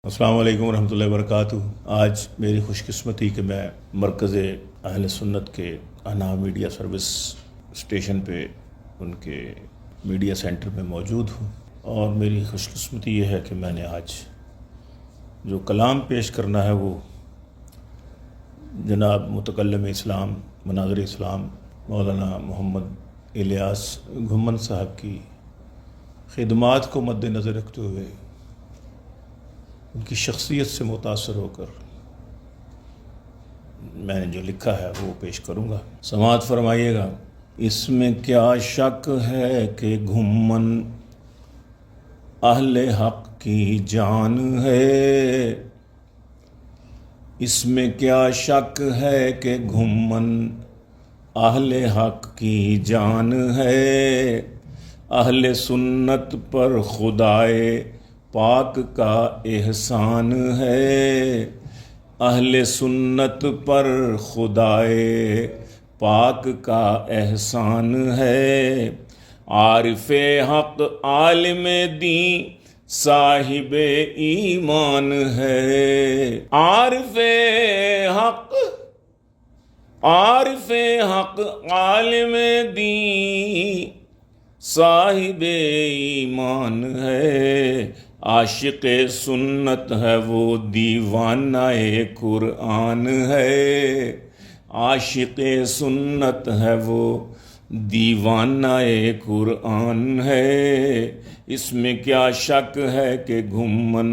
السلام علیکم ورحمۃ اللہ وبرکاتہ۔ آج میری خوش قسمتی کہ میں مرکز اہل سنت کے انا میڈیا سروس اسٹیشن پہ ان کے میڈیا سینٹر میں موجود ہوں، اور میری خوش قسمتی یہ ہے کہ میں نے آج جو کلام پیش کرنا ہے وہ جناب متکلم اسلام مناظر اسلام مولانا محمد الیاس گھمن صاحب کی خدمات کو مد نظر رکھتے ہوئے ان کی شخصیت سے متاثر ہو کر میں نے جو لکھا ہے وہ پیش کروں گا۔ سماعت فرمائیے گا۔ اس میں کیا شک ہے کہ گھمن اہل حق کی جان ہے، اس میں کیا شک ہے کہ گھمن اہل حق کی جان ہے، اہل سنت پر خدائے پاک کا احسان ہے، اہل سنت پر خدائے پاک کا احسان ہے، عارف حق عالم دین صاحب ایمان ہے، عارف حق عالم دین صاحب ایمان ہے، عاشق سنت ہے وہ دیوانہ قرآن ہے، عاشق سنت ہے وہ دیوانہ قرآن ہے، اس میں کیا شک ہے کہ گھمن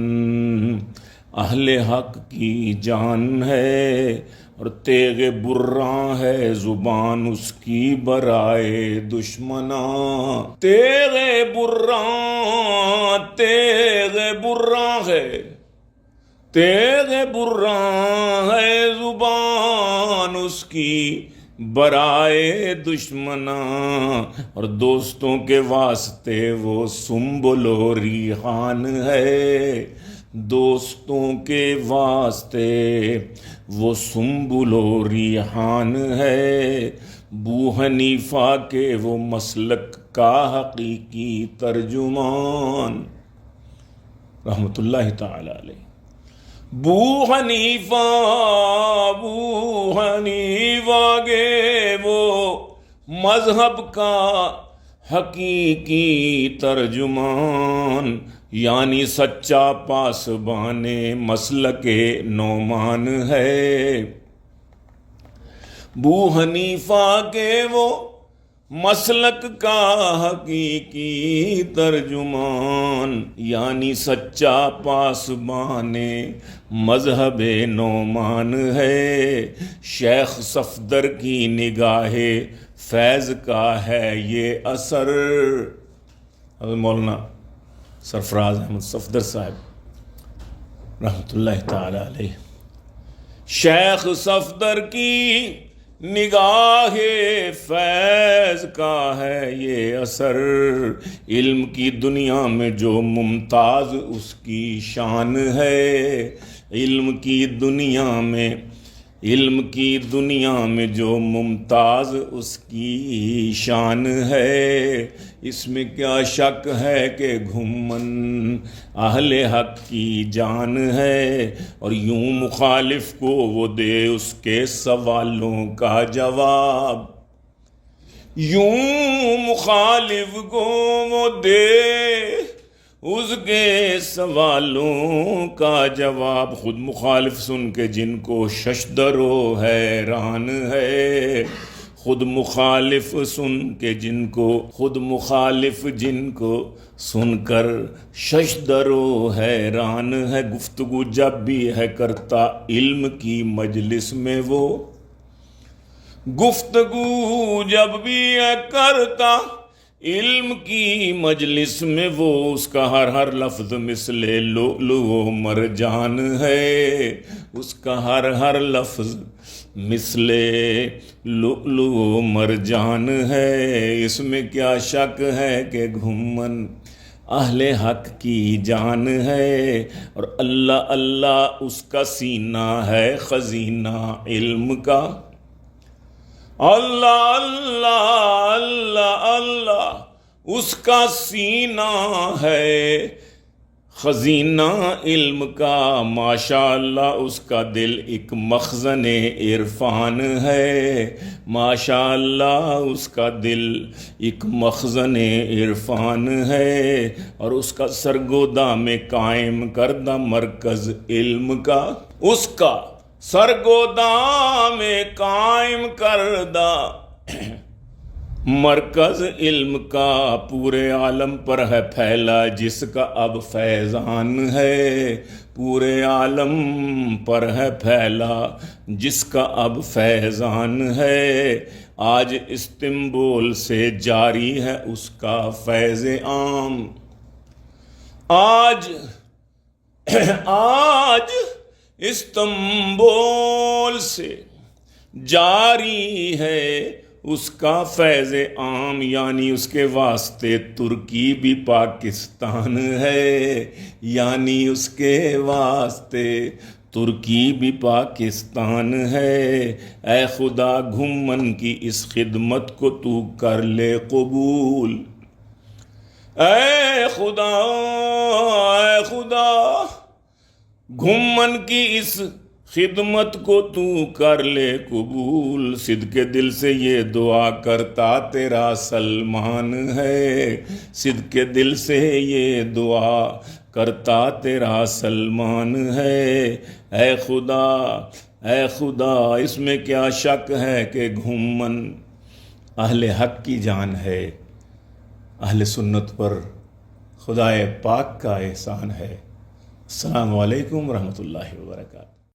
اہل حق کی جان ہے، اور تیغ براں ہے زبان اس کی برائے دشمناں، تیغ براں ہے زبان اس کی برائے دشمناں، اور دوستوں کے واسطے وہ سنبل و ریحان ہے، دوستوں کے واسطے وہ سنبل و ریحان ہے، بو حنیفہ کے وہ مسلک کا حقیقی ترجمان رحمۃ اللہ تعالی علیہ، بو حنیفہ کے وہ مذہب کا حقیقی ترجمان، یعنی سچا پاسبان مسلک نعمان ہے، بو حنیفہ کے وہ مسلک کا حقیقی ترجمان، یعنی سچا پاسبان مذہب نعمان ہے، شیخ صفدر کی نگاہ فیض کا ہے یہ اثر، مولانا سرفراز احمد صفدر صاحب رحمۃ اللہ تعالی علیہ، شیخ صفدر کی نگاہ فیض کا ہے یہ اثر، علم کی دنیا میں جو ممتاز اس کی شان ہے، علم کی دنیا میں جو ممتاز اس کی شان ہے، اس میں کیا شک ہے کہ گھمن اہل حق کی جان ہے، اور یوں مخالف کو وہ دے اس کے سوالوں کا جواب، یوں مخالف کو وہ دے اس کے سوالوں کا جواب، خود مخالف سن کے جن کو ششدر و حیران ہے، خود مخالف جن کو سن کر ششدر و حیران ہے، گفتگو جب بھی ہے کرتا علم کی مجلس میں وہ، گفتگو جب بھی ہے کرتا علم کی مجلس میں وہ، اس کا ہر لفظ مثل لؤلؤ و مرجان ہے، اس کا ہر لفظ مثل لؤلؤ و مرجان ہے، اس میں کیا شک ہے کہ گھمن اہل حق کی جان ہے، اور اللہ اللہ اس کا سینہ ہے خزینہ علم کا، اللہ اللہ اللہ اللہ اس کا سینہ ہے خزینہ علم کا ماشاءاللہ اس کا دل ایک مخزن عرفان ہے، ماشاءاللہ اس کا دل ایک مخزن عرفان ہے، اور اس کا سرگودا میں قائم کردہ مرکز علم کا، اس کا سرگودا میں قائم کردہ مرکز علم کا پورے عالم پر ہے پھیلا جس کا اب فیضان ہے، پورے عالم پر ہے پھیلا جس کا اب فیضان ہے، آج استنبول سے جاری ہے اس کا فیض عام، آج استنبول سے جاری ہے اس کا فیض عام، یعنی اس کے واسطے ترکی بھی پاکستان ہے، یعنی اس کے واسطے ترکی بھی پاکستان ہے، اے خدا گھمن کی اس خدمت کو تو کر لے قبول، اے خدا گھمن کی اس خدمت کو تو کر لے قبول، صدقے دل سے یہ دعا کرتا تیرا سلمان ہے، صدقے دل سے یہ دعا کرتا تیرا سلمان ہے، اے خدا اس میں کیا شک ہے کہ گھمن اہل حق کی جان ہے، اہل سنت پر خدائے پاک کا احسان ہے۔ السلام علیکم ورحمۃ اللہ وبرکاتہ۔